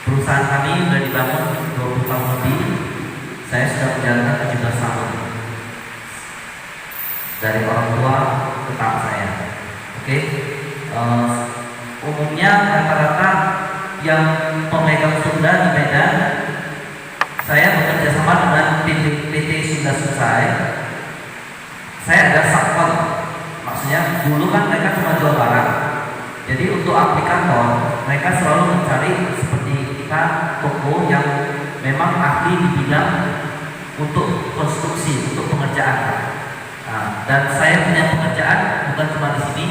perusahaan kami sudah dibangun 20 tahun lebih. Saya sudah menjalankan 17 tahun dari orang tua ke kakak saya. Oke. Umumnya rata-rata yang pemegang Sunda di Medan, saya bekerja sama dengan PT Sunda Selesai. Saya ada subkon, maksudnya dulu kan mereka cuma jual barang. Jadi untuk aplikator mereka selalu mencari seperti kita toko yang memang ahli di bidang untuk konstruksi, untuk pengerjaan. Nah, dan saya punya pekerjaan bukan cuma di sini.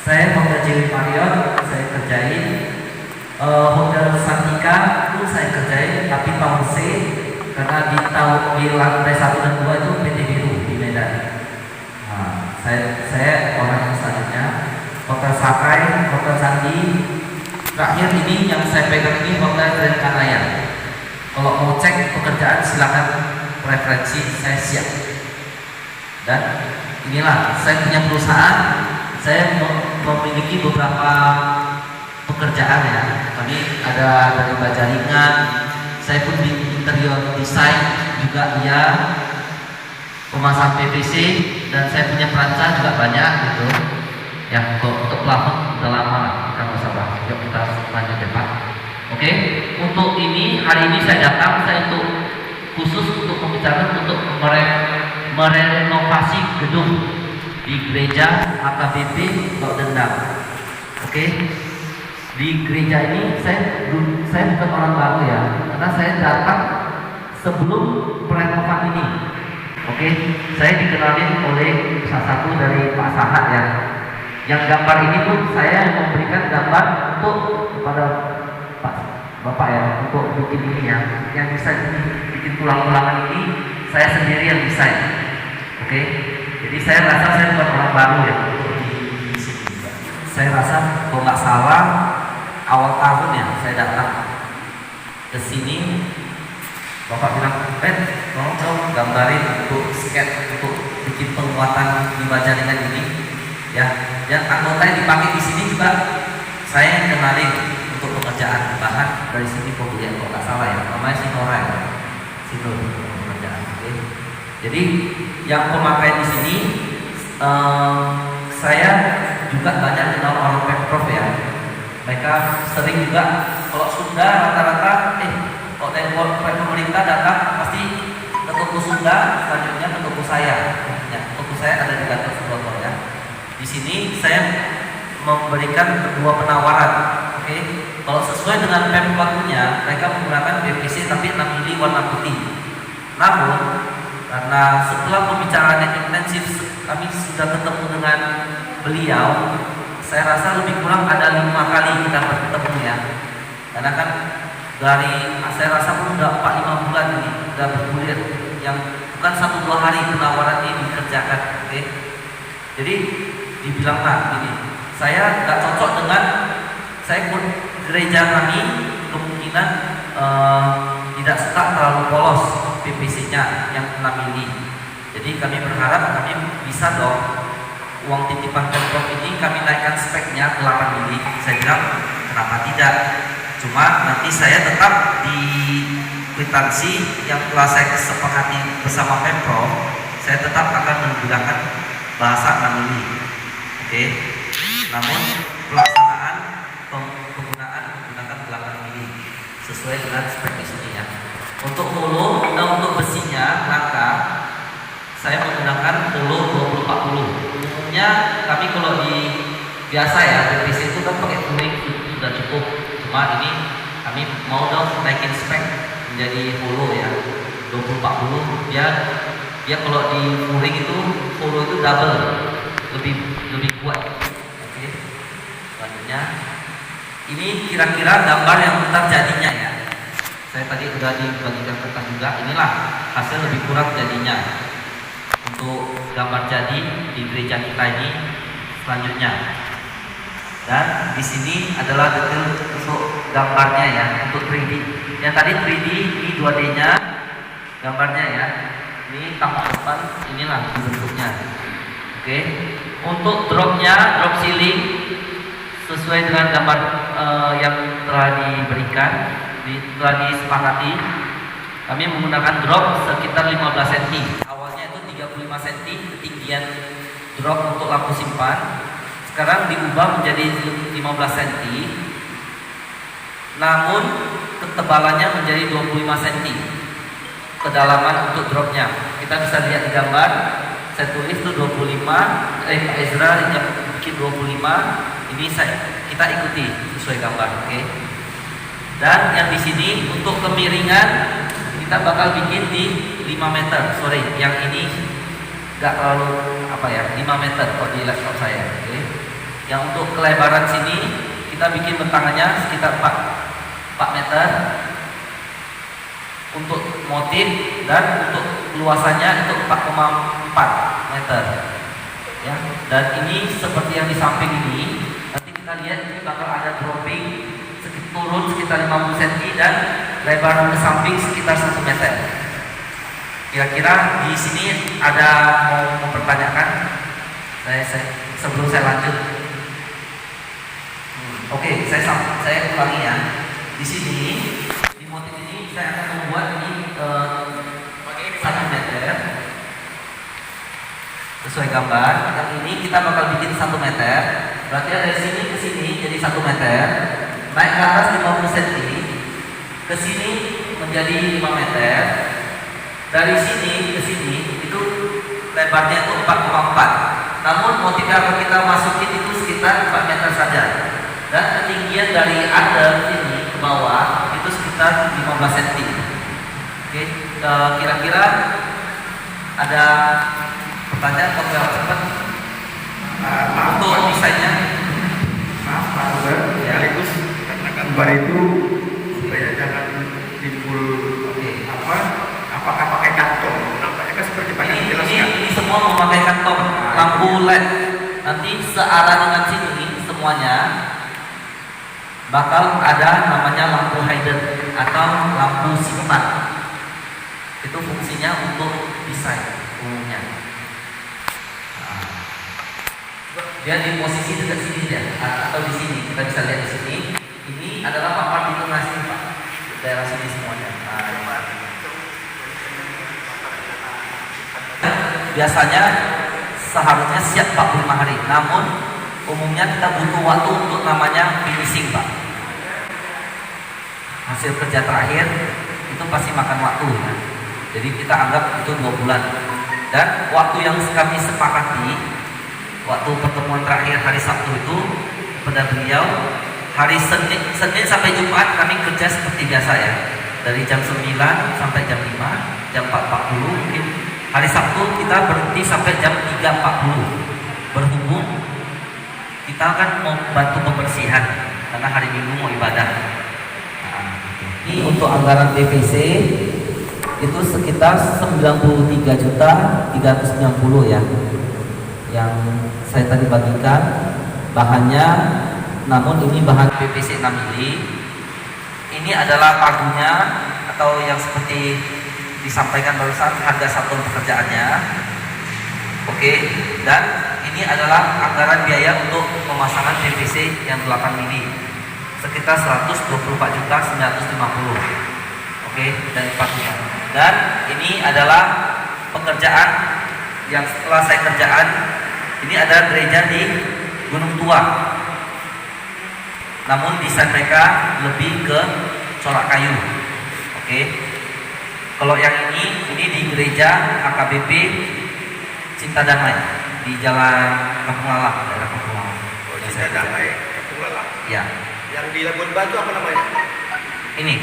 Saya mengerjain Marriott, saya kerjain Hotel Santika itu saya kerjain, tapi tahun C karena di lantai 1 dan 2 itu PT Biru di Medan. Nah, saya orang yang selanjutnya Hotel Sakai, Hotel Sandi. Terakhir ini yang saya pegang ini Hotel Grand Kanaya. Kalau mau cek pekerjaan silakan referensi, saya siap. Dan inilah saya punya perusahaan, saya memiliki beberapa pekerjaan ya. Kami ada dari baja ringan, saya pun di interior design juga ya, pemasang PVC, dan saya punya perancang juga banyak gitu. Ya, untuk plafon udah lama lah, kita nggak usah bahas. Yuk kita lanjut ya Pak. Oke, untuk ini hari ini saya datang, saya khusus untuk membicarakan untuk merenovasi gedung di gereja AKBP Lok Dendang. Oke, di gereja ini saya bukan orang baru ya, karena saya datang sebelum perenovan ini. Oke, saya dikenalin oleh salah satu dari Pak Sahat ya. Yang gambar ini pun saya memberikan gambar untuk kepada Pak Bapak ya, untuk bikin ini ya. Yang bisa bikin tulang-tulangan ini saya sendiri yang desain. Oke, jadi saya rasa saya bukan orang baru ya di sini. Saya rasa kalau nggak salah awal tahun ya saya datang ke sini. Bapak bilang, tolong dong gambarin untuk sketch untuk bikin penguatan di baja ringan ini. Ya, yang anggota yang dipakai di sini juga saya yang kenalin untuk pekerjaan, bahkan dari sini pembelian kalau nggak salah ya, namanya Sinora ya, Sinor pekerjaan. Oke. Jadi yang pemakaian di sini saya juga banyak kenal orang Pemprov ya. Mereka sering juga kalau Sunda rata-rata kalau dari pemerintah datang pasti ke toko Sunda, selanjutnya ke toko saya. Ya, toko saya ada di Gatot Subroto ya. Di sini saya memberikan dua penawaran. Oke, kalau sesuai dengan Pemkotnya, mereka menggunakan PVC tapi 6 mili warna putih. Namun karena setelah pembicaraan yang intensif, kami sudah ketemu dengan beliau. Saya rasa lebih kurang ada 5 kali kita bertemu ya. Karena kan dari saya rasa pun udah 4-5 bulan ini udah bergulir, yang bukan 1-2 hari penawaran ini dikerjakan. Oke, jadi dibilanglah gini, saya nggak cocok dengan gereja kami, kemungkinan tidak suka terlalu polos PVC-nya yang 6 mili. Jadi kami berharap kami bisa dong uang titipan Pemprov ini kami naikkan speknya ke 8 mili. Saya bilang kenapa tidak, cuma nanti saya tetap di kwitansi yang telah saya kesepakati bersama Pemprov, saya tetap akan menggunakan bahasa 6 mili. Oke. Namun pelaksanaan penggunaan menggunakan 8 mili sesuai dengan spek di sini ya. Untuk hulu dan untuk besinya maka saya menggunakan hulu 20-40. Umumnya kami kalau di biasa ya PVC itu kan pakai kuning sudah cukup. Cuma ini kami mau dong naikin spek menjadi hulu ya 20-40 dia kalau di furing itu hulu itu double, lebih kuat. Oke. Selanjutnya ini kira-kira gambar yang ntar jadinya ya. Saya tadi sudah dibagikan kertas juga. Inilah hasil lebih kurang jadinya untuk gambar jadi di gereja kita ini selanjutnya. Dan di sini adalah detail untuk gambarnya ya, untuk 3D. Yang tadi 3D, ini 2D-nya gambarnya ya. Ini tampak depan, inilah bentuknya. Oke. Untuk drop ceiling sesuai dengan gambar yang telah diberikan, telah disepakati, kami menggunakan drop sekitar 15 cm. Awalnya itu 35 cm ketinggian drop untuk lampu simpan. Sekarang diubah menjadi 15 cm, namun ketebalannya menjadi 25 cm. Kedalaman untuk dropnya kita bisa lihat di gambar. Saya tulis itu 25, Pak Ezra yang bikin 25. Ini kita ikuti sesuai gambar, oke? Dan yang di sini untuk kemiringan kita bakal bikin di 5 meter. Sorry, yang ini nggak terlalu 5 meter kok di laptop saya, oke? Yang untuk kelebaran sini kita bikin bentangannya sekitar 4 meter untuk motif, dan untuk luasannya itu 4,4 meter ya. Dan ini seperti yang di samping ini, nanti kita lihat ini bakal ada dropping turun sekitar 50 cm dan lebar ke samping sekitar 1 meter. Kira-kira di sini ada mau mempertanyakan sebelum saya lanjut? Oke, saya ulangi ya. Di sini di motif ini saya akan membuat ini 1 meter sesuai gambar. Yang ini kita bakal bikin 1 meter. Berarti dari sini ke sini jadi 1 meter. Naik ke atas 50 cm, ke sini menjadi 5 meter. Dari sini ke sini itu lebarnya itu 4,4. Namun motif yang akan kita masukin itu sekitar 4 meter saja. Dan ketinggian dari under ini ke bawah itu sekitar 15 cm. Oke, kira-kira ada pertanyaan atau jawab cepat untuk desainnya? Maaf Pak Uber, sekaligus karena gambar itu supaya jangan timbul apakah pakai kantong? Nampaknya kan seperti Pak yang jelaskan. Ini semua memakai kantong, lampu LED. Nanti searah dengan sini semuanya bakal ada namanya lampu hidden atau lampu simpan. Itu fungsinya untuk desain umumnya. Dia di posisi dekat sini ya, atau di sini kita bisa lihat di sini. Ini adalah papan intonasi Pak, daerah sini semuanya. Biasanya seharusnya siap 45 hari, namun umumnya kita butuh waktu untuk namanya finishing Pak. Hasil kerja terakhir itu pasti makan waktu ya. Jadi kita anggap itu 2 bulan. Dan waktu yang kami sepakati, waktu pertemuan terakhir hari Sabtu itu pada beliau, hari Senin sampai Jumat kami kerja seperti biasa ya, dari jam 9 sampai jam 5, jam 4.40 mungkin. Hari Sabtu kita berhenti sampai jam 3.40. Berhubung kita kan mau bantu pembersihan karena hari Minggu mau ibadah. Ini untuk anggaran TVC itu sekitar 93.390 ya, yang saya tadi bagikan bahannya. Namun ini bahan PVC 6 mili. Ini adalah pagunya atau yang seperti disampaikan barusan, harga satuan pekerjaannya. Oke, dan ini adalah anggaran biaya untuk pemasangan PVC yang 8 mili sekitar 124.950. Oke, dan pagunya. Dan ini adalah pekerjaan yang setelah saya kerjaan. Ini ada gereja di Gunung Tua, namun desain mereka lebih ke corak kayu. Oke, kalau yang ini di gereja AKBP Cinta Damai di Jalan Kampung Lalang, daerah Kampung Lalang. Oh, Cinta Damai, Kampung Lalang. Ya. Yang di Labuan Batu apa namanya? Ini.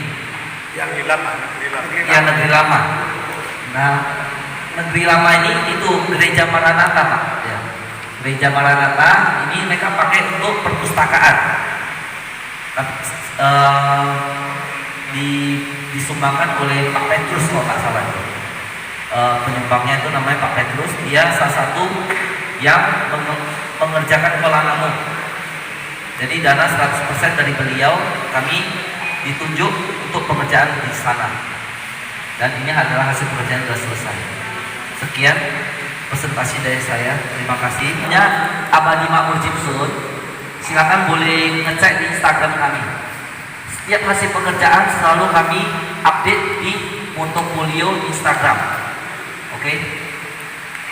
Yang di Lama, Yang Negeri Lama. Nah, Negeri Lama ini itu gereja Maranatha Pak. Ya. Gereja Maranatha ini mereka pakai untuk perpustakaan. Disumbangkan oleh Pak Petrus kalau tak salah. Penyumbangnya itu namanya Pak Petrus. Dia salah satu yang mengerjakan Kuala Namu. Jadi dana 100% dari beliau kami ditunjuk untuk pekerjaan di sana. Dan ini adalah hasil pekerjaan sudah selesai. Sekian presentasi dari saya. Terima kasih. Abadi Makmur Jipsun silakan boleh ngecek di Instagram kami. Setiap hasil pekerjaan selalu kami update di Motofolio Instagram. Oke.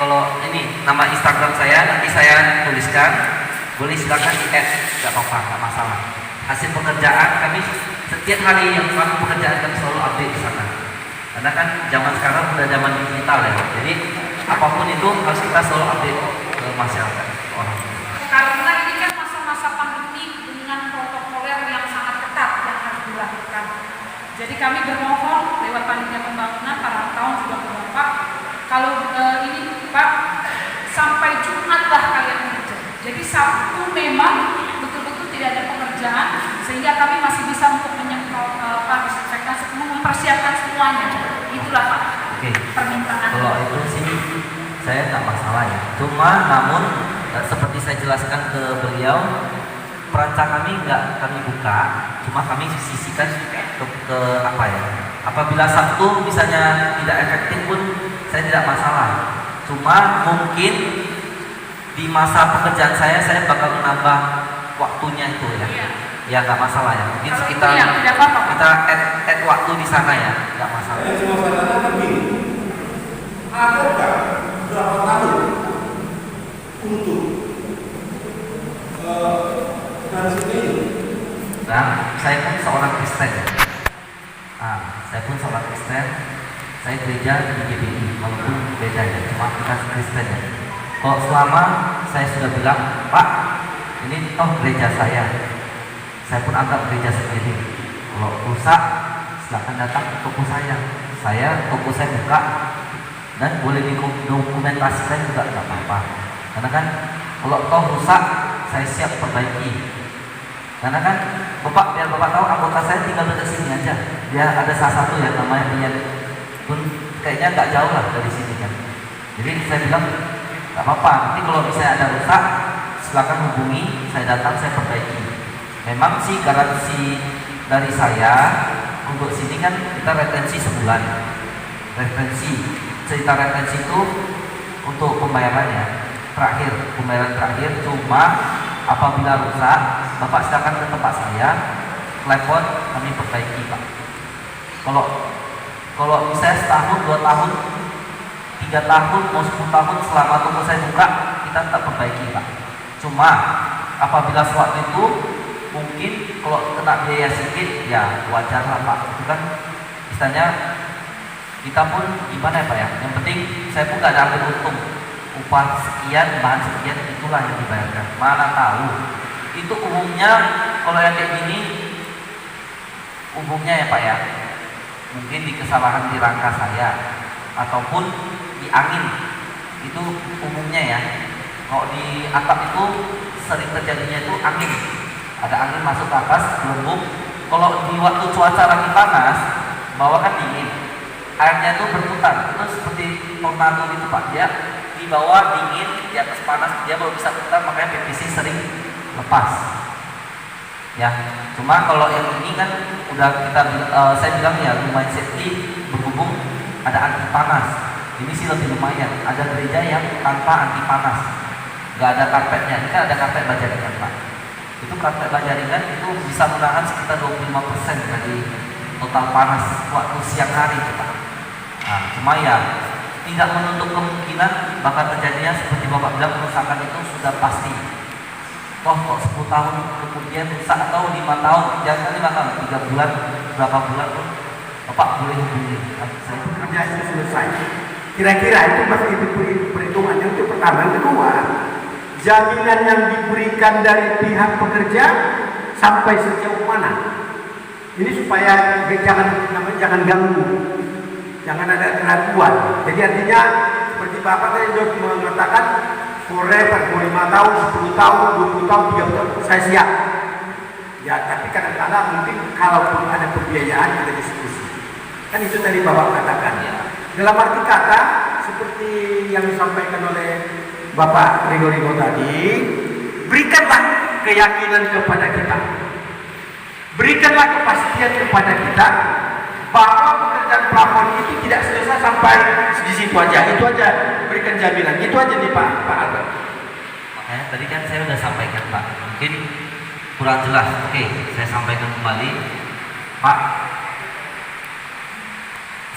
Kalau ini nama Instagram saya nanti saya tuliskan, boleh silakan di-add, nggak apa-apa, nggak masalah. Hasil pekerjaan kami setiap hari yang kami pekerjaan kami selalu update di sana. Karena kan zaman sekarang sudah zaman digital ya, jadi apapun itu harus kita selalu update ke masyarakat orang. Karena ini kan masa-masa pandemi dengan protokoler yang sangat ketat yang harus dilakukan. Jadi kami bermohon lewat panitia pembangunan para tahun juga ke Bapak, kalau ini Pak sampai Jumat lah kalian bekerja. Jadi Sabtu memang betul-betul tidak ada pekerjaan sehingga kami masih bisa untuk mempersiapkan semuanya. Itulah Pak. Oke. Permintaan. Kalau itu sih saya tak masalah ya. Cuma namun seperti saya jelaskan ke beliau, perancang kami nggak kami buka, cuma kami sisihkan ke apa ya. Apabila Sabtu misalnya tidak efektif pun saya tidak masalah. Cuma mungkin di masa pekerjaan saya bakal menambah waktunya itu ya. Iya. Ya nggak masalah ya. Mungkin Kalau sekitar itu ya, tidak apa-apa, Pak. kita add waktu di sana ya, nggak masalah. Saya cuma katakan begini, adakah berapa tahun untuk transit ini? Dan saya pun seorang Kristen. Saya pun seorang Kristen. Saya gereja di GBI, walaupun beda ya, cuma kita Kristen ya. Kalau selama saya sudah bilang, Pak, ini toh gereja saya pun anggap gereja sendiri. Kalau rusak, silakan datang ke toko saya. Toko saya buka dan boleh didokumentasikan juga nggak apa-apa. Karena kan kalau toh rusak, saya siap perbaiki. Karena kan biar Bapak tahu anggota saya tinggal dekat sini aja. Dia ada salah satu yang namanya Pian pun kayaknya nggak jauh lah dari sini kan. Jadi saya bilang nggak apa-apa. Nanti kalau misalnya ada rusak, silakan hubungi. Saya datang, saya perbaiki. Memang sih garansi dari saya untuk sini kan kita retensi sebulan. Cerita retensi itu untuk pembayarannya pembayaran terakhir. Cuma apabila rusak, Bapak silakan ke tempat saya, telepon, kami perbaiki Pak. Kalau misalnya setahun, 2 tahun, 3 tahun, mau 10 tahun selama toko saya buka, kita tetap perbaiki Pak. Cuma apabila sewaktu itu mungkin kalau kena biaya sedikit, ya wajar lah Pak. Itu kan istilahnya kita pun gimana ya Pak ya. Yang penting saya pun gak ada ambil untung. Upah sekian, bahan sekian, itulah yang dibayarkan. Mana tahu. Itu umumnya kalau yang kayak gini, umumnya ya Pak ya, mungkin di kesalahan di rangka saya ataupun di angin. Itu umumnya ya. Kalau di atap itu sering terjadinya itu angin. Ada angin masuk ke atas, gelembung. Kalau di waktu cuaca lagi panas, bawah kan dingin, airnya itu berputar, itu seperti tornado gitu Pak. Dia di bawah dingin, di atas panas, dia baru bisa putar, makanya PVC sering lepas. Ya, cuma kalau yang ini kan udah saya bilang ya lumayan safety, berhubung ada anti panas. Ini sih lebih lumayan. Ada gereja yang tanpa anti panas, nggak ada karpetnya. Ini kan ada karpet baja ringan Pak. Itu karpet baja ringan itu bisa menahan sekitar 25% dari total panas waktu siang hari Pak. Nah, cuma ya tidak menutup kemungkinan bakal terjadinya seperti Bapak bilang, kerusakan itu sudah pasti. Kok 10 tahun kemudian rusak atau 5 tahun, jangan 5 tahun, 3 bulan, berapa bulan pun Bapak boleh hubungi. Saya Kerja itu selesai. Kira-kira itu masih perhitungannya untuk pertama. Yang kedua, jaminan yang diberikan dari pihak pekerja sampai sejauh mana? Ini supaya jangan ganggu, jangan ada keraguan. Jadi artinya seperti Bapak tadi sudah mengatakan forever, 5 tahun, 10 tahun, 20 tahun, 30 tahun, saya siap. Ya, tapi kadang-kadang mungkin kalaupun ada pembiayaan kita diskusi. Kan itu tadi Bapak katakan. Dalam arti kata seperti yang disampaikan oleh Bapak Rigo tadi, berikanlah keyakinan kepada kita. Berikanlah kepastian kepada kita bahwa pekerjaan plafon itu tidak selesai sampai di situ aja. Itu aja, berikan jaminan. Itu aja nih Pak Albert. Makanya tadi kan saya sudah sampaikan Pak, mungkin kurang jelas. Oke, saya sampaikan kembali, Pak.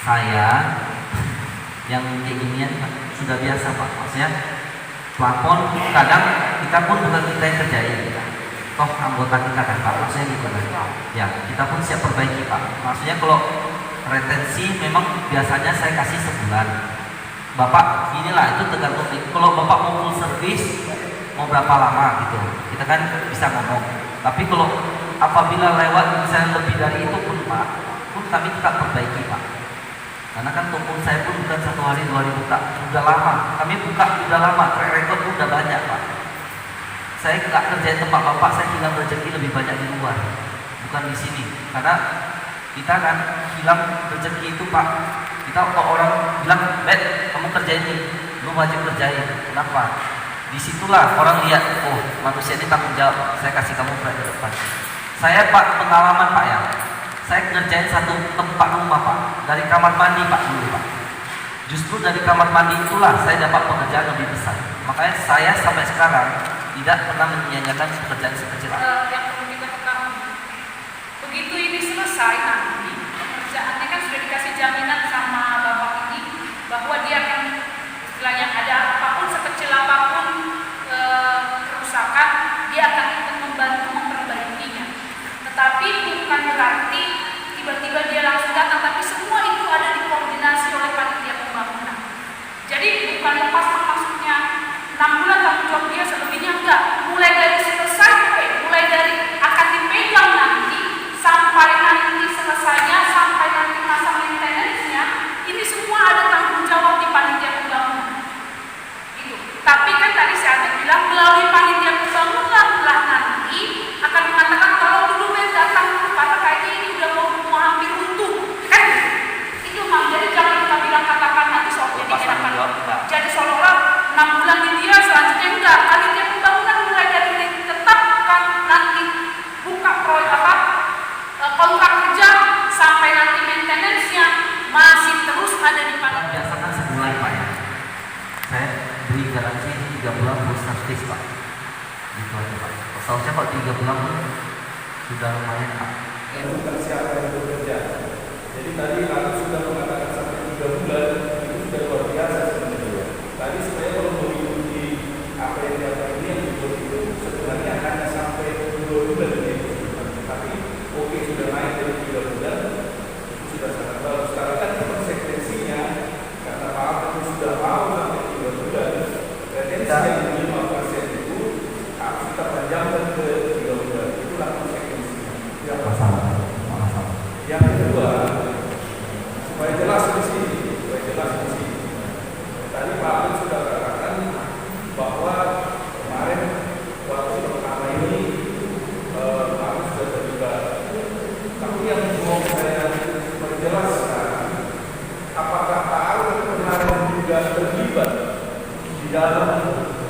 Saya yang kayak ginian sudah biasa, Pak. Maksudnya plafon kadang kita pun bukan kita yang kerjain, toh anggota kita kan, Pak. Maksudnya gitu kan. Ya, kita pun siap perbaiki, Pak. Maksudnya kalau retensi memang biasanya saya kasih sebulan. Bapak inilah itu tergantung. Kalau Bapak mau full service mau berapa lama gitu, kita kan bisa ngomong. Tapi kalau apabila lewat misalnya lebih dari itu pun, Pak, pun kami tetap perbaiki, Pak. Karena kan toko saya pun bukan 1 hari 2 hari buka, udah lama. Kami buka udah lama, track record udah banyak, Pak. Saya nggak kerjain tempat Bapak, saya hilang rezeki lebih banyak di luar, bukan di sini. Karena kita kan hilang rezeki itu, Pak. Kita kalau orang bilang, "Bet, kamu kerjain ini, lu wajib kerjain." Kenapa? Disitulah orang lihat, oh manusia ini tanggung jawab, saya kasih kamu proyek ke depan. Saya, Pak, pengalaman, Pak, ya, saya ngerjain satu tempat rumah, Pak, dari kamar mandi, Pak, dulu, Pak. Justru dari kamar mandi itulah saya dapat pekerjaan lebih besar. Makanya saya sampai sekarang tidak pernah menyia-nyiakan pekerjaan sekecil apa. Yang perlu kita ketahui, begitu ini selesai nanti pekerjaannya kan sudah dikasih jaminan sama bapak ini bahwa dia akan istilahnya ada apapun sekecil apapun kerusakan, dia akan ikut membantu memperbaikinya. Tetapi bukan berarti tiba-tiba dia langsung datang, tapi semua itu ada dikoordinasi oleh panitia pembangunan. Jadi bukan lepas maksudnya 6 bulan tanggung jawab dia, selebihnya enggak. Mulai dari selesai, mulai dari akan dipegang nanti sampai nanti selesainya, sampai nanti masa maintenance-nya, ini semua ada tanggung jawab di panitia pembangunan. Itu. Tapi kan tadi saya bilang melalui panitia pembangunan lah nanti akan mengatakan kalau dulu datang karena kayaknya ini udah mau hampir runtuh, kan? Itu Mang. Jadi jangan kita bilang katakan nanti soal ini akan jadi seolah-olah 6 bulan di dia, selanjutnya enggak. Panitia pembangunan mulai dari ditetapkan nanti buka proyek kontrak kerja sampai nanti maintenance-nya masih terus ada di panitia. Biasakan sebulan, Pak, ya. Saya beri garansi 3 bulan full service, Pak. Gitu aja, Pak. Seharusnya kalau 3 bulan pun sudah lumayan, Pak. Bukan siapa yang bekerja. Jadi tadi aku sudah mengatakan sampai 3 bulan itu sudah luar biasa sebenarnya. Tadi sebenarnya kalau mengikuti apa yang dilakukan ini yang dibuat itu sebenarnya hanya sampai 2 bulan gitu. Tapi oke, sudah naik dari 3 bulan itu sudah sangat bagus. Sekarang kan konsekuensinya karena Pak Ahmad itu sudah mau sampai 3 bulan, retensi yang 5% itu harus kita panjangkan ke 3 bulan. Itulah konsekuensinya. Yang Masalah. yang kedua, supaya jelas di sini, tadi Pak Ahmad sudah katakan bahwa kemarin waktu pertama ini Pak Ahmad sudah terlibat. Tapi yang mau saya perjelaskan, apakah Pak Ahmad kemarin juga terlibat di dalam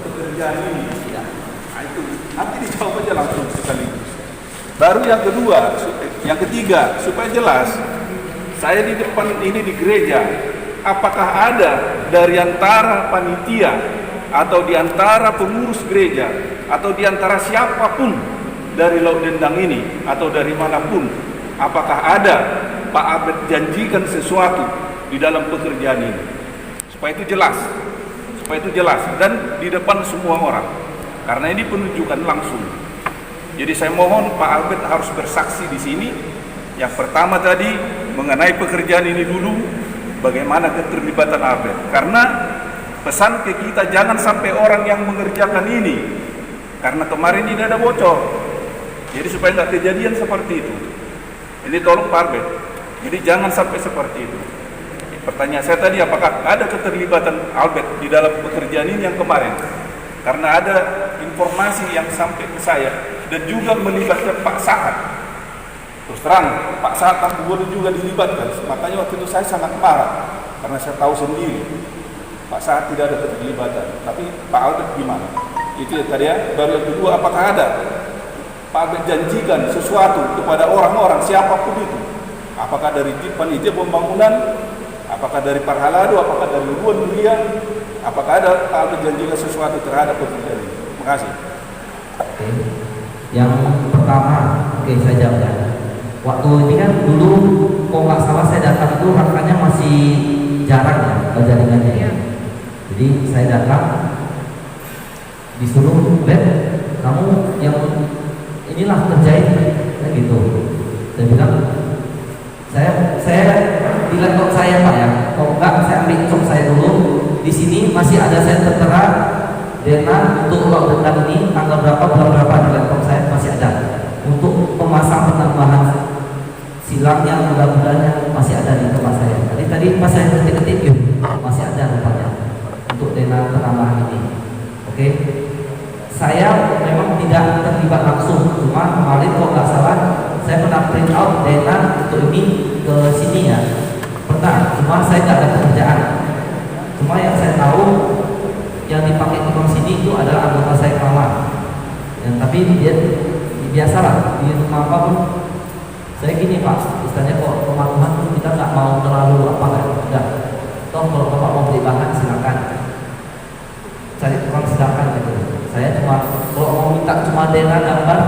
pekerjaan ini? Tidak. Nah, itu nanti dijawab aja langsung sekaligus. Baru yang kedua, yang ketiga, supaya jelas, saya di depan ini di gereja, apakah ada dari antara panitia atau di antara pengurus gereja atau di antara siapapun dari Laut Dendang ini atau dari manapun, apakah ada Pak Abed janjikan sesuatu di dalam pekerjaan ini? Supaya itu jelas dan di depan semua orang, karena ini penunjukan langsung. Jadi saya mohon Pak Albert harus bersaksi di sini. Yang pertama tadi mengenai pekerjaan ini dulu, bagaimana keterlibatan Albert. Karena pesan ke kita jangan sampai orang yang mengerjakan ini, karena kemarin ini ada bocor. Jadi supaya nggak kejadian seperti itu. Ini tolong Pak Albert. Jadi jangan sampai seperti itu. Pertanyaan saya tadi, apakah ada keterlibatan Albert di dalam pekerjaan ini yang kemarin? Karena ada informasi yang sampai ke saya dan juga melibatkan Pak Sahat. Terus terang, Pak Sahat Tambuwon juga dilibatkan. Makanya waktu itu saya sangat marah karena saya tahu sendiri Pak Sahat tidak ada keterlibatan. Tapi Pak Albert gimana? Itu ya tadi ya. Baru yang kedua, apakah ada Pak Albert janjikan sesuatu kepada orang-orang siapapun itu? Apakah dari panitia pembangunan? Apakah dari Parhalado? Apakah dari Ruan Mulia? Apakah ada Pak Albert janjikan sesuatu terhadap pekerjaan ini? Terima kasih. Oke. Yang pertama, oke saya jawab ya. Waktu ini kan dulu, kok nggak salah saya datang itu harganya masih jarang ya jaringannya ya. Jadi saya datang, disuruh, "Ben, kamu yang inilah kerjain," kayak gitu. Saya bilang, saya di laptop saya Pak ya, kalau enggak saya ambil cok saya dulu. Di sini masih ada saya tertera dana untuk log dendam ini tanggal berapa bulan berapa di laptop saya masih ada. Untuk pemasang penambahan silangnya, mudah-mudahannya masih ada di tempat saya. Tadi pas saya ketik-ketik masih ada rupanya untuk dana penambahan ini. Oke. Saya memang tidak terlibat langsung, cuma kemarin kalau nggak salah saya pernah print out dana untuk ini ke sini ya. Pernah, cuma saya nggak ada pekerjaan. Cuma yang saya tahu yang dipakai tukang sini itu adalah anggota saya kawan. Ya, tapi dia biasalah di rumah apa pun. Saya gini Pak, istilahnya kok rumah-rumah itu kita nggak mau terlalu apa kan? Udah, toh kalau Bapak mau beli bahan silakan. Cari tukang silakan gitu. Saya cuma kalau mau minta cuma dana gambar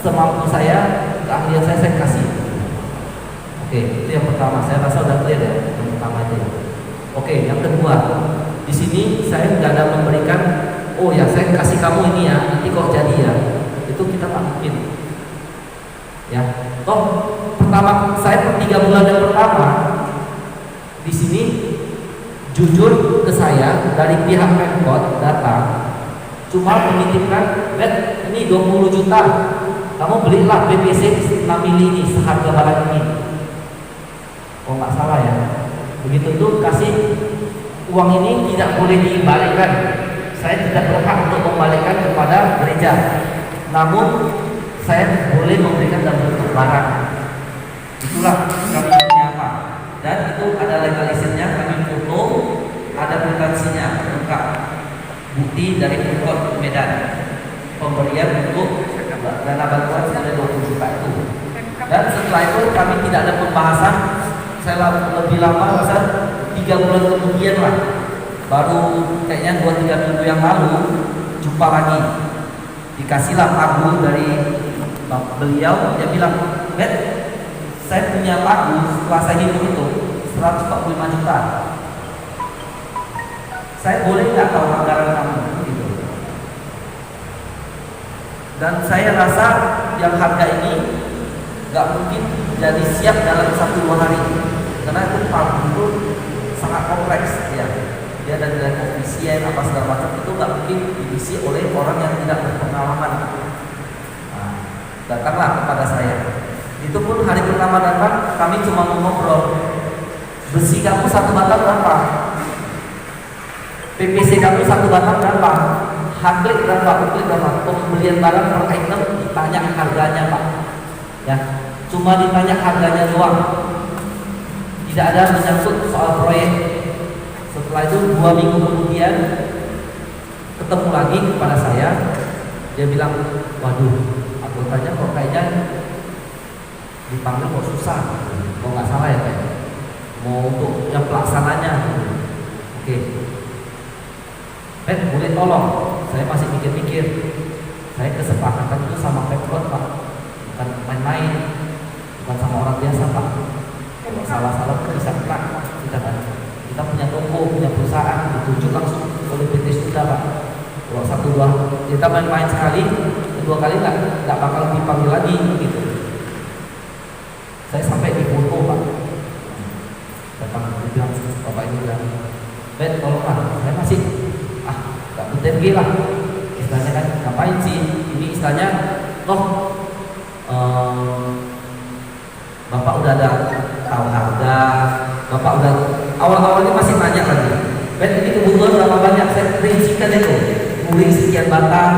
semampu saya, keahlian saya kasih. Oke, itu yang pertama. Saya rasa udah clear ya, yang pertama itu. Oke, yang kedua, di sini saya nggak ada memberikan, oh ya saya kasih kamu ini ya, nanti kok jadi ya, itu kita tak mungkin. Ya, toh pertama saya 3 bulan yang pertama di sini jujur ke saya dari pihak Pemkot datang cuma menitipkan, "Bet, ini 20 juta, kamu belilah PVC 6 mili ini seharga barang ini." Oh nggak salah ya. Begitu tuh kasih uang ini tidak boleh dibalikkan. Saya tidak berhak untuk membalikkan kepada gereja. Namun saya boleh memberikan dalam bentuk barang. Itulah kami punya apa. Dan itu ada legalisirnya, kami foto, ada kwitansinya lengkap. Bukti dari Pemkot Medan pemberian untuk dana bantuan senilai 20 juta itu. Dan setelah itu kami tidak ada pembahasan. Saya lebih lama, masa 3 bulan kemudian lah, baru kayaknya 2-3 minggu yang lalu jumpa lagi, dikasihlah pagu dari beliau. Dia bilang, "Bet, saya punya pagu setelah saya hitung itu 145 juta. Saya boleh nggak tahu anggaran kamu?" Gitu. Dan saya rasa yang harga ini nggak mungkin jadi siap dalam 1-2 hari, karena itu pagu itu sangat kompleks ya. Dia ada nilai koefisien apa segala macam, itu nggak mungkin diisi oleh orang yang tidak berpengalaman. Nah, datanglah kepada saya. Itu pun hari pertama datang kami cuma ngobrol. Besi kamu 1 batang berapa? PVC kamu 1 batang berapa? Harga berapa? Harga berapa? Pembelian barang per item ditanya harganya Pak. Ya, cuma ditanya harganya doang. Tidak ada menyangkut soal proyek. Setelah itu 2 minggu kemudian ketemu lagi kepada saya. Dia bilang, "Waduh, anggotanya kok kayaknya dipanggil kok susah. Kok nggak salah ya kayaknya. Mau untuk yang pelaksananya." Oke. Boleh tolong? Saya masih mikir-mikir. Saya kesepakatan itu sama Pemkot Pak, bukan main-main, bukan sama orang biasa Pak. Kalau salah-salah bisa kena kita kan. Kita punya toko, punya perusahaan, ditunjuk langsung oleh PT Suda Pak. Kalau 1-2 kita main-main sekali, kedua kali nggak bakal dipanggil lagi gitu. Saya sampai di foto Pak. Datang bilang, Bapak ini bilang, "Bet, tolonglah, saya masih gak bertergi lah." Istilahnya kan, ngapain sih? Ini istilahnya, toh Bapak udah ada tahu harga, Bapak udah awal-awalnya masih nanya lagi, "Bet, ini kebutuhan berapa banyak?" Saya rincikan itu, kuring sekian batang,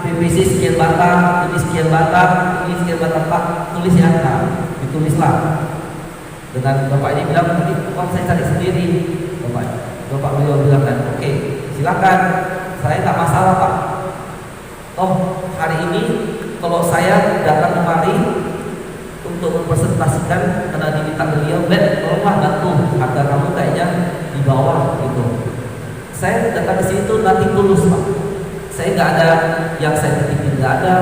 PVC sekian batang, ini sekian batang, ini sekian batang Pak, tulis ya, nah, ditulislah. Dengan Bapak ini bilang, "Nanti uang saya cari sendiri." Bapak beliau bilang kan, "Oke, silakan, saya tak masalah Pak. Toh hari ini kalau saya datang kemari untuk mempresentasikan karena diminta beliau, Bet, tolonglah bantu, harga kamu kayaknya di bawah gitu." Saya datang ke sini tuh nanti tulus Pak. Saya nggak ada yang saya titipin, nggak ada.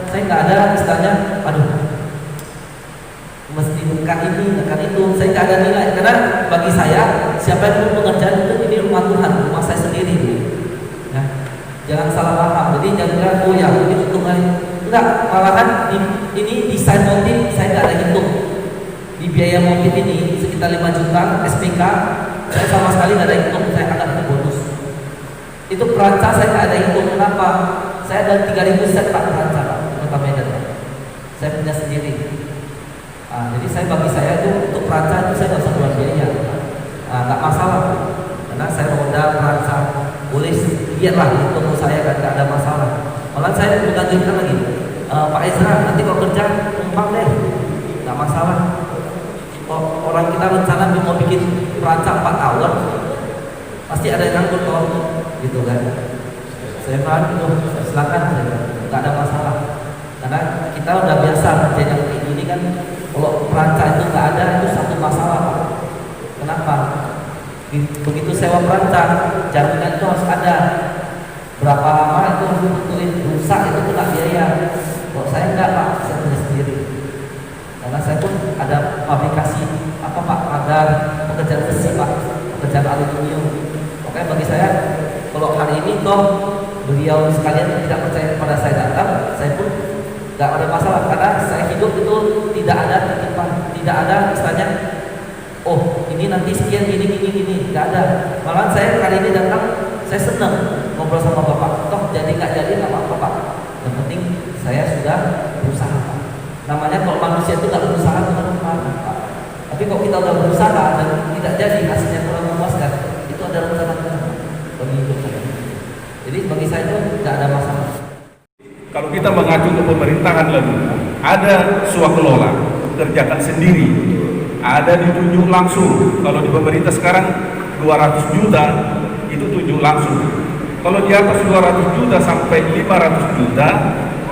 saya nggak ada istilahnya, aduh mesti tekan ini, tekan itu, saya nggak ada nilai. Karena bagi saya, siapa yang pekerjaan itu ini rumah Tuhan, rumah saya sendiri. Ya. Jangan salah paham. Jadi jangan bilang, oh ya ini hitungan. Enggak, malahan ini desain motif saya nggak ada hitung. Di biaya motif ini sekitar 5 juta SPK, saya sama sekali nggak ada hitung. Saya anggap itu bonus. Itu perancang saya nggak ada hitung. Kenapa? Saya ada 3.000 set Pak perancang, Kota Medan. Saya punya sendiri. Jadi bagi saya itu untuk perancang itu saya nggak usah keluar biaya, nggak masalah. Karena saya modal perancang, boleh lihatlah hitung saya kan nggak ada masalah. Malah saya menganjurkan lagi, Pak Ezra nanti kalau kerja numpang deh, nggak masalah. Orang kita rencana mau bikin perancang 4 hour, pasti ada yang nganggur toh, gitu kan. Saya paham itu, silakan, nggak ada masalah. Karena kita udah biasa kerja yang kayak gini kan. Kalau perancang itu nggak ada, itu satu masalah Pak. Kenapa? Begitu sewa perancang, jaminan itu harus ada. Berapa lama itu harus betulin, rusak itu kena biaya. Kalau saya enggak Pak, saya punya sendiri. Karena saya pun ada aplikasi apa Pak, ada pekerjaan besi Pak, pekerjaan aluminium. Makanya bagi saya, kalau hari ini toh beliau sekalian tidak percaya kepada saya datang, saya pun nggak ada masalah. Karena saya hidup itu tidak ada titipan, tidak ada istilahnya, oh ini nanti sekian gini, nggak ada. Malah saya kali ini datang, saya senang ngobrol sama Bapak. Toh jadi nggak jadi nggak apa-apa Pak. Yang penting saya sudah berusaha Pak. Namanya kalau manusia itu nggak berusaha itu kan Pak. Tapi kalau kita udah berusaha dan tidak jadi, hasilnya kurang memuaskan, itu ada rencana Tuhan bagi hidup saya. Jadi bagi saya itu nggak ada masalah. Kalau kita mengacu ke pemerintahan lalu, ada swakelola, kerjakan sendiri, ada ditunjuk langsung. Kalau di pemerintah sekarang 200 juta itu tunjuk langsung. Kalau di atas 200 juta sampai 500 juta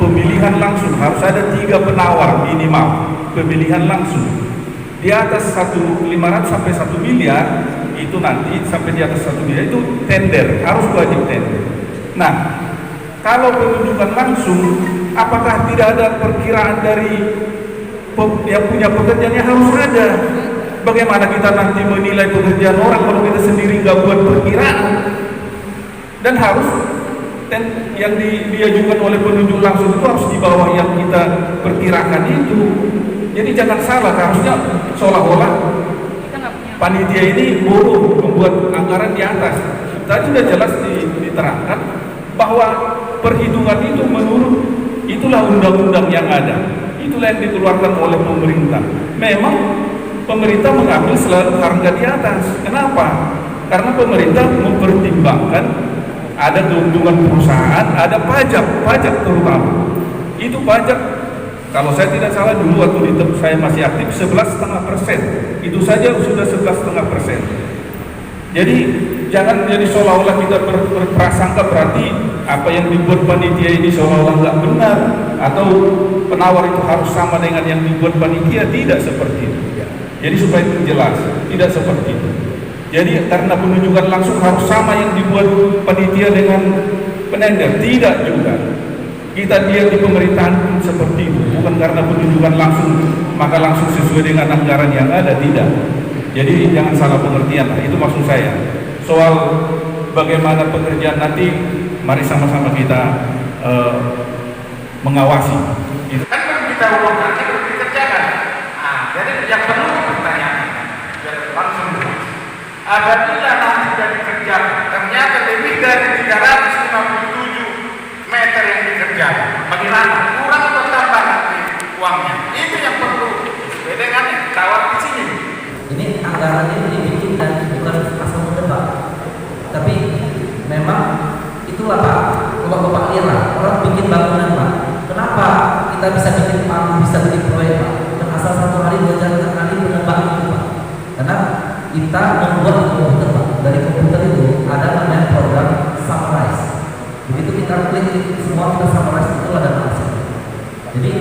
pemilihan langsung, harus ada 3 penawar minimal pemilihan langsung. Di atas 500 sampai 1 miliar itu nanti sampai di atas 1 miliar itu tender, harus wajib tender. Nah, kalau penunjukan langsung, apakah tidak ada perkiraan dari yang punya pekerjaannya? Harus ada. Bagaimana kita nanti menilai pekerjaan orang kalau kita sendiri nggak buat perkiraan? Dan harus yang diajukan oleh penunjuk langsung itu harus di bawah yang kita perkirakan itu. Jadi jangan salah, harusnya seolah-olah panitia ini bodoh membuat anggaran di atas. Tadi sudah jelas diterangkan bahwa perhitungan itu menurut itulah undang-undang yang ada, itulah yang dikeluarkan oleh pemerintah. Memang pemerintah mengambil selalu harga di atas. Kenapa? Karena pemerintah mempertimbangkan ada keuntungan perusahaan, ada pajak terutama. Itu pajak, kalau saya tidak salah dulu waktu saya masih aktif 11,5%. Itu saja sudah 11,5%. Jadi jangan jadi seolah-olah kita berprasangka berarti apa yang dibuat panitia ini seolah-olah nggak benar, atau penawar itu harus sama dengan yang dibuat panitia. Tidak seperti itu. Jadi supaya itu jelas, tidak seperti itu. Jadi karena penunjukan langsung harus sama yang dibuat panitia dengan penender, tidak juga. Kita lihat di pemerintahan pun seperti itu, bukan karena penunjukan langsung maka langsung sesuai dengan anggaran yang ada, tidak. Jadi jangan salah pengertian lah, itu maksud saya. Soal bagaimana pekerjaan nanti, mari sama-sama kita mengawasi. Itu Kan belum kita umumkan, belum dikerjakan. Jadi yang perlu dipertanyakan, langsung apabila nanti sudah dikerjakan, ternyata lebih dari 357 meter yang dikerjakan, bagaimana? Kurang atau tambah nanti uangnya? Itu yang perlu. Beda kan tawar di sini. Ini anggarannya dibikin dan bukan asal menebak, tapi memang itulah Pak. Kalau Bapak lihat lah, orang bikin bangunan Pak, kenapa kita bisa bikin panggung, bisa bikin proyek Pak? Bukan asal 1 hari 2 hari menebak itu Pak. Karena kita membuat komputer Pak. Dari komputer itu ada namanya program summarize. Begitu kita klik semua kita summarize, itu ada hasil. Jadi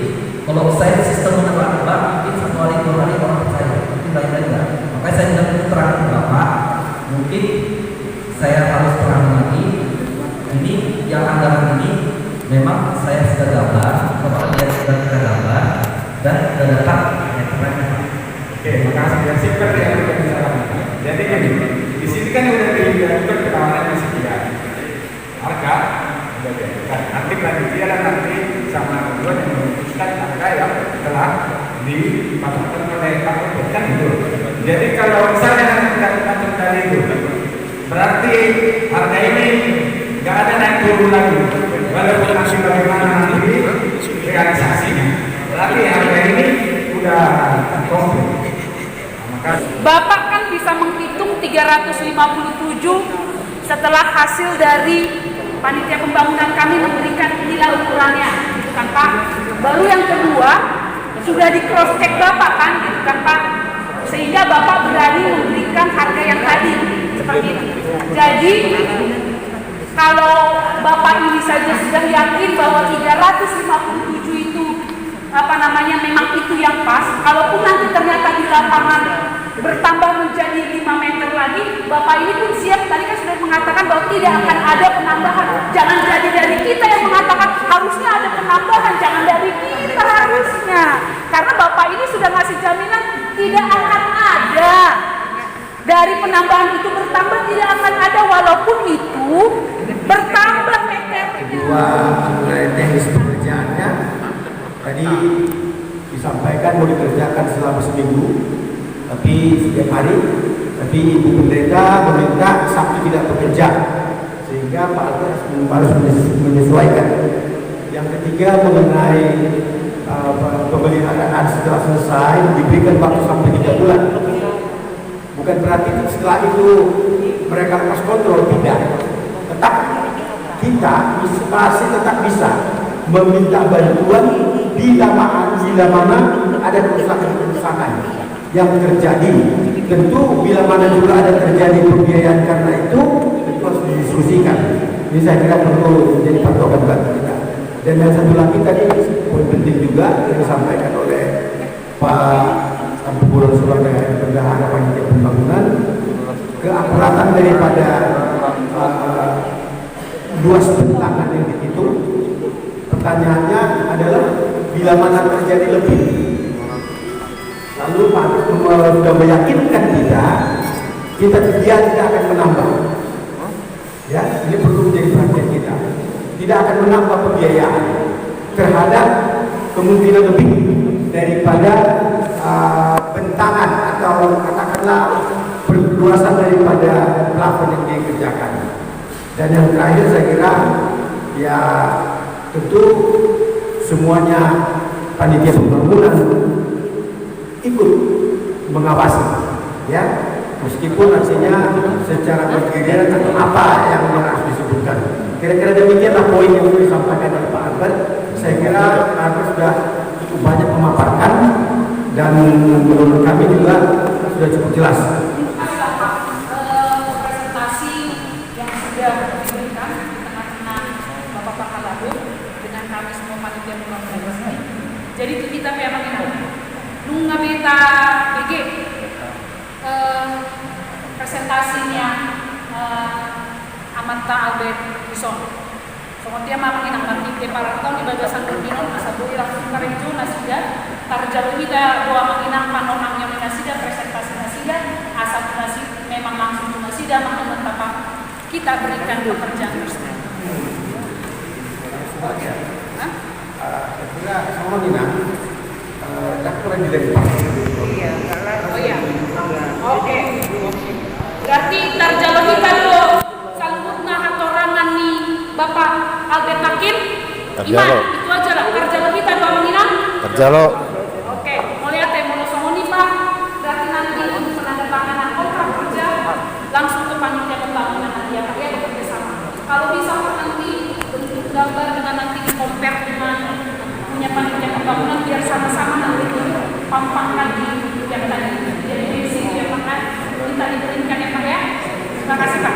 kalau saya sistem menebak-nebak, mungkin 1 hari 2 hari orang percaya, mungkin lain-lain enggak. Makanya saya bilang terang ke Bapak, mungkin saya harus terang lagi. Ini yang anggaran ini memang saya saya sudah gambar, Bapak lihat sudah kita gambar, dan sudah dapat meterannya Pak. Oke, makasih. Ya, seperti yang kita bicarakan. Jadi gini, di sini kan udah dilakukan penawaran di sini ya. Harga udah dilakukan. Nanti panitia dan nanti sama kedua yang memutuskan harga yang telah dipasangkan oleh KPP kan itu. Jadi kalau misalnya nanti kita patok tadi itu, berarti harga ini nggak ada naik turun lagi. Walaupun nanti bagaimana nanti realisasinya, berarti harga ini udah komplit. Bapak kan bisa menghitung 357 setelah hasil dari panitia pembangunan kami memberikan nilai ukurannya, gitu kan Pak. Baru yang kedua sudah di cross check Bapak kan, gitu kan Pak. Sehingga Bapak berani memberikan harga yang tadi seperti itu. Jadi kalau Bapak ini saja sudah yakin bahwa 357 itu memang itu yang pas, kalaupun nanti ternyata di lapangan bertambah menjadi 5 meter lagi, Bapak ini pun siap. Tadi kan sudah mengatakan bahwa tidak akan ada penambahan. Jangan jadi dari kita yang mengatakan harusnya ada penambahan, jangan dari kita harusnya. Karena Bapak ini sudah ngasih jaminan tidak akan ada. Dari penambahan itu bertambah tidak akan ada, walaupun itu bertambah meternya. Kedua, mengenai teknis pekerjaannya tadi disampaikan mau dikerjakan selama seminggu, tapi setiap hari. Tapi Ibu Pendeta meminta Sabtu tidak bekerja, sehingga Pak Albert harus menyesuaikan. Yang ketiga mengenai pemeliharaan setelah selesai diberikan waktu sampai 3 bulan. Bukan berarti setelah itu mereka lepas kontrol, tidak. Tetap kita masih tetap bisa meminta bantuan bila mana ada kerusakan yang terjadi. Tentu bila mana juga ada terjadi pembiayaan karena itu harus didiskusikan. Ini saya kira perlu menjadi patokan bagi kita. Dan yang satu lagi tadi poin penting juga yang disampaikan oleh Pak Bulan Surabaya Bendahara Panitia Pembangunan, keakuratan daripada luas bentangan yang dihitung. Pertanyaannya adalah bila mana terjadi lebih, lalu Pak sudah meyakinkan kita dia tidak akan menambah. Ya, ini perlu menjadi perhatian kita. Tidak akan menambah pembiayaan terhadap kemungkinan lebih daripada bentangan atau katakanlah perluasan daripada plafon yang dikerjakan. Dan yang terakhir saya kira ya tentu semuanya panitia pembangunan ikut mengawasi, ya, meskipun artinya secara bergiliran atau apa yang harus disebutkan. Kira-kira demikianlah poin yang disampaikan oleh Pak Albert. Saya kira Pak Albert sudah cukup banyak memaparkan dan menurut kami juga sudah cukup jelas. Presentasi yang sudah diberikan di tengah-tengah Bapak Pakalabu dengan kami semua panitia pembangunan di sini. Jadi itu kita memang nunggu beta PG presentasinya Amanta Albert Bison. Kemudian mama inang nanti di Parangton di bagasan berdinon asabui langsung karejo nasida tarjalo kita doa menginang panonangnya menasida presentasi nasida asal nasi memang langsung nasida maka mentapa kita berikan pekerjaan tersebut. Kira sama Nina, dakteran di Depok. Oh iya. Oke. Berarti tarjalo kita lo salutna hatorangan nih Bapak Albert Hakim. Tarjalo. Itu aja lah. Tarjalo kita doa menginang. Tarjalo. Oke. Mulai ate mau somoni Pak. Berarti nanti untuk penandatanganan kontrak kerja langsung ke panitia pembangunan nanti ya Pak ya bekerja sama. Kalau bisa Pak nanti bentuk gambar dengan nanti compare dengan punya panitia pembangunan biar sama-sama nanti pampangkan di yang tadi jadi di sini ya Pak kan minta diberikan ya Pak ya. Terima kasih Pak.